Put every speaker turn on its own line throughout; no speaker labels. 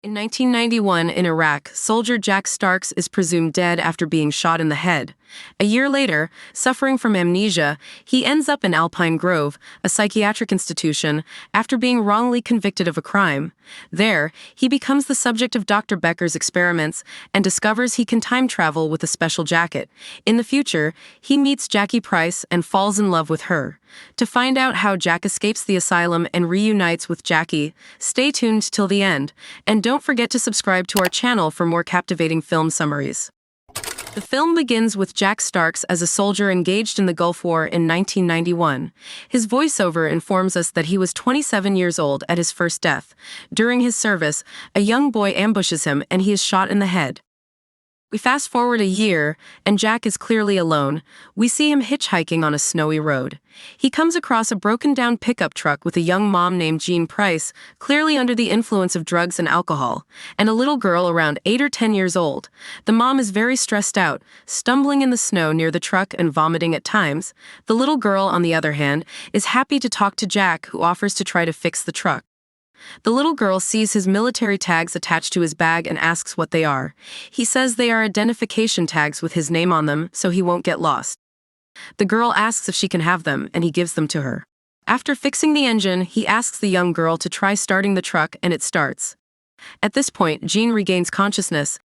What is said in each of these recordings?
In 1991, in Iraq, soldier Jack Starks is presumed dead after being shot in the head. A year later, suffering from amnesia, he ends up in Alpine Grove, a psychiatric institution, after being wrongly convicted of a crime. There, he becomes the subject of Dr. Becker's experiments and discovers he can time travel with a special jacket. In the future, he meets Jackie Price and falls in love with her. To find out how Jack escapes the asylum and reunites with Jackie, stay tuned till the end, and don't forget to subscribe to our channel for more captivating film summaries. The film begins with Jack Starks as a soldier engaged in the Gulf War in 1991. His voiceover informs us that he was 27 years old at his first death. During his service, a young boy ambushes him and he is shot in the head. We fast forward a year, and Jack is clearly alone. We see him hitchhiking on a snowy road. He comes across a broken-down pickup truck with a young mom named Jean Price, clearly under the influence of drugs and alcohol, and a little girl around 8 or 10 years old. The mom is very stressed out, stumbling in the snow near the truck and vomiting at times. The little girl, on the other hand, is happy to talk to Jack, who offers to try to fix the truck. The little girl sees his military tags attached to his bag and asks what they are. He says they are identification tags with his name on them, so he won't get lost. The girl asks if she can have them, and he gives them to her. After fixing the engine, he asks the young girl to try starting the truck, and it starts. At this point, Jean regains consciousness,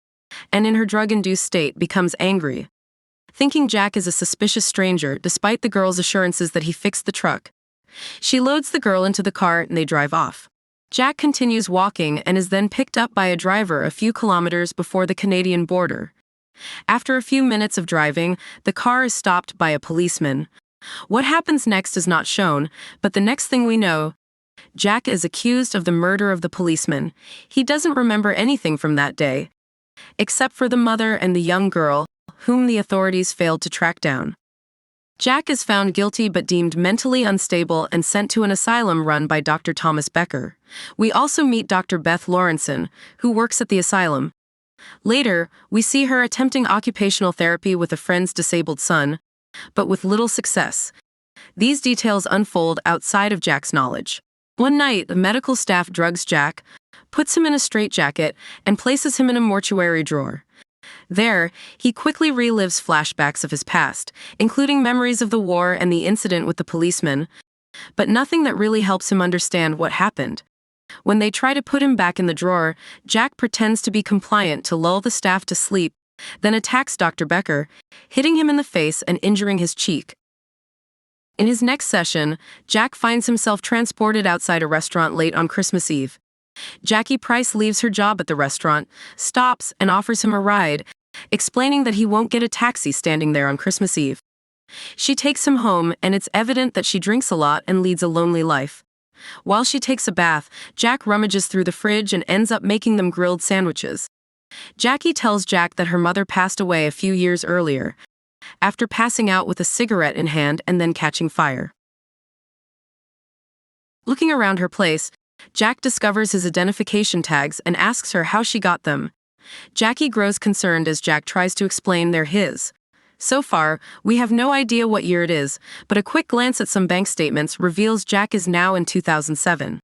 and in her drug-induced state becomes angry. Thinking Jack is a suspicious stranger, despite the girl's assurances that he fixed the truck, she loads the girl into the car and they drive off. Jack continues walking and is then picked up by a driver a few kilometers before the Canadian border. After a few minutes of driving, the car is stopped by a policeman. What happens next is not shown, but the next thing we know, Jack is accused of the murder of the policeman. He doesn't remember anything from that day, except for the mother and the young girl, whom the authorities failed to track down. Jack is found guilty but deemed mentally unstable and sent to an asylum run by Dr. Thomas Becker. We also meet Dr. Beth Lawrenson, who works at the asylum. Later, we see her attempting occupational therapy with a friend's disabled son, but with little success. These details unfold outside of Jack's knowledge. One night, the medical staff drugs Jack, puts him in a straitjacket, and places him in a mortuary drawer. There, he quickly relives flashbacks of his past, including memories of the war and the incident with the policeman, but nothing that really helps him understand what happened. When they try to put him back in the drawer, Jack pretends to be compliant to lull the staff to sleep, then attacks Dr. Becker, hitting him in the face and injuring his cheek. In his next session, Jack finds himself transported outside a restaurant late on Christmas Eve. Jackie Price leaves her job at the restaurant, stops, and offers him a ride, explaining that he won't get a taxi standing there on Christmas Eve. She takes him home, and it's evident that she drinks a lot and leads a lonely life. While she takes a bath, Jack rummages through the fridge and ends up making them grilled sandwiches. Jackie tells Jack that her mother passed away a few years earlier, after passing out with a cigarette in hand and then catching fire. Looking around her place, Jack discovers his identification tags and asks her how she got them. Jackie grows concerned as Jack tries to explain they're his. So far, we have no idea what year it is, but a quick glance at some bank statements reveals Jack is now in 2007.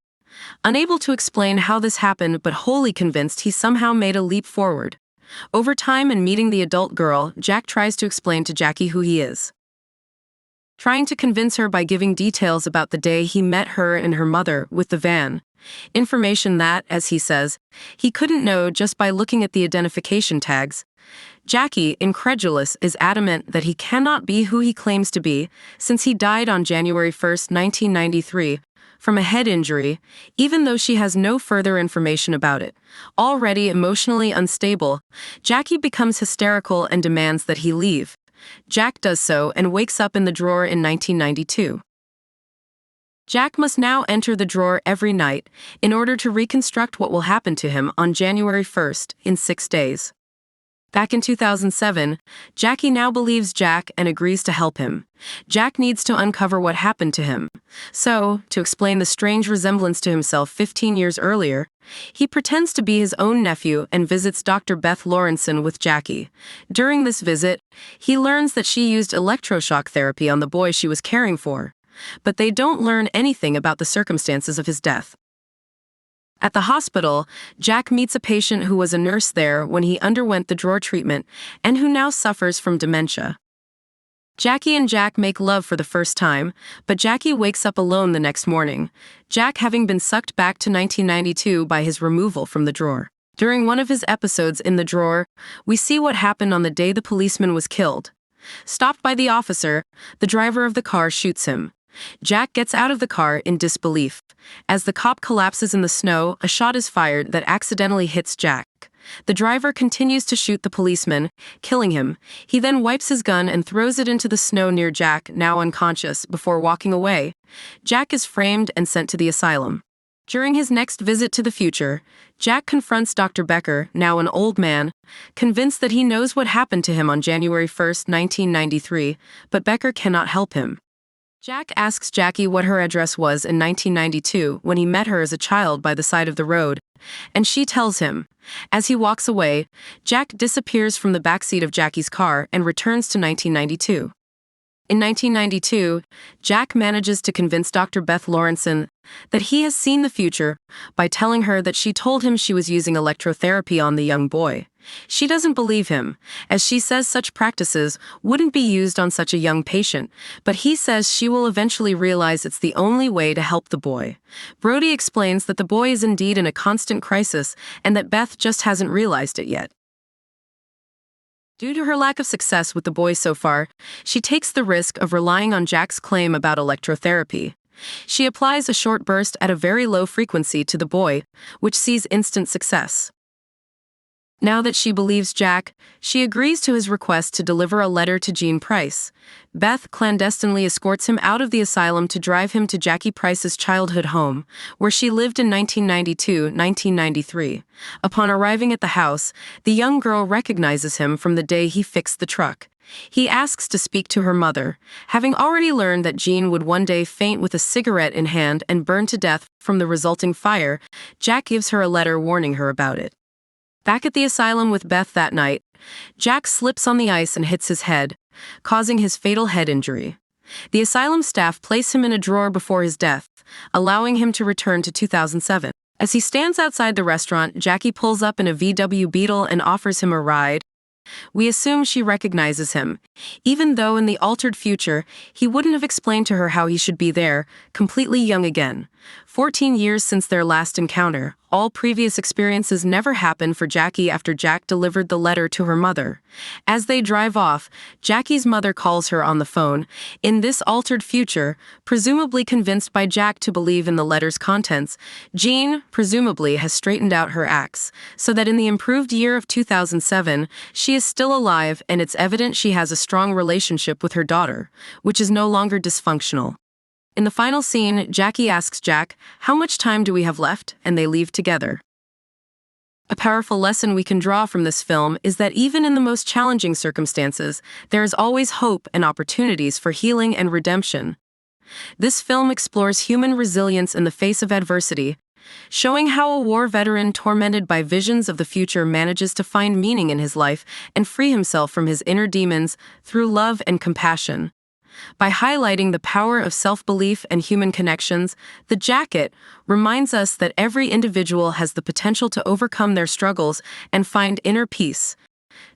Unable to explain how this happened but wholly convinced he somehow made a leap forward. Over time and meeting the adult girl, Jack tries to explain to Jackie who he is, trying to convince her by giving details about the day he met her and her mother with the van. Information that, as he says, he couldn't know just by looking at the identification tags. Jackie, incredulous, is adamant that he cannot be who he claims to be, since he died on January 1, 1993, from a head injury, even though she has no further information about it. Already emotionally unstable, Jackie becomes hysterical and demands that he leave. Jack does so and wakes up in the drawer in 1992. Jack must now enter the drawer every night in order to reconstruct what will happen to him on January 1st in 6 days. Back in 2007, Jackie now believes Jack and agrees to help him. Jack needs to uncover what happened to him. So, to explain the strange resemblance to himself 15 years earlier, he pretends to be his own nephew and visits Dr. Beth Lawrenson with Jackie. During this visit, he learns that she used electroshock therapy on the boy she was caring for, but they don't learn anything about the circumstances of his death. At the hospital, Jack meets a patient who was a nurse there when he underwent the drawer treatment and who now suffers from dementia. Jackie and Jack make love for the first time, but Jackie wakes up alone the next morning, Jack having been sucked back to 1992 by his removal from the drawer. During one of his episodes in the drawer, we see what happened on the day the policeman was killed. Stopped by the officer, the driver of the car shoots him. Jack gets out of the car in disbelief. As the cop collapses in the snow, a shot is fired that accidentally hits Jack. The driver continues to shoot the policeman, killing him. He then wipes his gun and throws it into the snow near Jack, now unconscious, before walking away. Jack is framed and sent to the asylum. During his next visit to the future, Jack confronts Dr. Becker, now an old man, convinced that he knows what happened to him on January 1, 1993, but Becker cannot help him. Jack asks Jackie what her address was in 1992 when he met her as a child by the side of the road, and she tells him. As he walks away, Jack disappears from the backseat of Jackie's car and returns to 1992. In 1992, Jack manages to convince Dr. Beth Lawrenson that he has seen the future by telling her that she told him she was using electrotherapy on the young boy. She doesn't believe him, as she says such practices wouldn't be used on such a young patient, but he says she will eventually realize it's the only way to help the boy. Brody explains that the boy is indeed in a constant crisis and that Beth just hasn't realized it yet. Due to her lack of success with the boy so far, she takes the risk of relying on Jack's claim about electrotherapy. She applies a short burst at a very low frequency to the boy, which sees instant success. Now that she believes Jack, she agrees to his request to deliver a letter to Gene Price. Beth clandestinely escorts him out of the asylum to drive him to Jackie Price's childhood home, where she lived in 1992-1993. Upon arriving at the house, the young girl recognizes him from the day he fixed the truck. He asks to speak to her mother. Having already learned that Gene would one day faint with a cigarette in hand and burn to death from the resulting fire, Jack gives her a letter warning her about it. Back at the asylum with Beth that night, Jack slips on the ice and hits his head, causing his fatal head injury. The asylum staff place him in a drawer before his death, allowing him to return to 2007. As he stands outside the restaurant, Jackie pulls up in a VW Beetle and offers him a ride. We assume she recognizes him, even though in the altered future, he wouldn't have explained to her how he should be there, completely young again. 14 years since their last encounter, all previous experiences never happened for Jackie after Jack delivered the letter to her mother. As they drive off, Jackie's mother calls her on the phone. In this altered future, presumably convinced by Jack to believe in the letter's contents, Jean, presumably, has straightened out her acts, so that in the improved year of 2007, she is still alive and it's evident she has a strong relationship with her daughter, which is no longer dysfunctional. In the final scene, Jackie asks Jack, "How much time do we have left?" and they leave together. A powerful lesson we can draw from this film is that even in the most challenging circumstances, there is always hope and opportunities for healing and redemption. This film explores human resilience in the face of adversity, showing how a war veteran tormented by visions of the future manages to find meaning in his life and free himself from his inner demons through love and compassion. By highlighting the power of self-belief and human connections, The Jacket reminds us that every individual has the potential to overcome their struggles and find inner peace.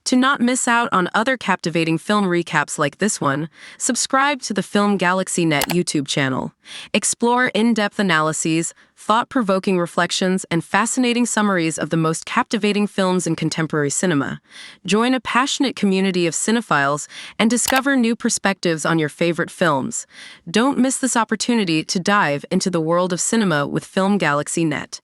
To not miss out on other captivating film recaps like this one, subscribe to the Film Galaxy Net YouTube channel. Explore in-depth analyses, thought-provoking reflections, and fascinating summaries of the most captivating films in contemporary cinema. Join a passionate community of cinephiles and discover new perspectives on your favorite films. Don't miss this opportunity to dive into the world of cinema with Film Galaxy Net.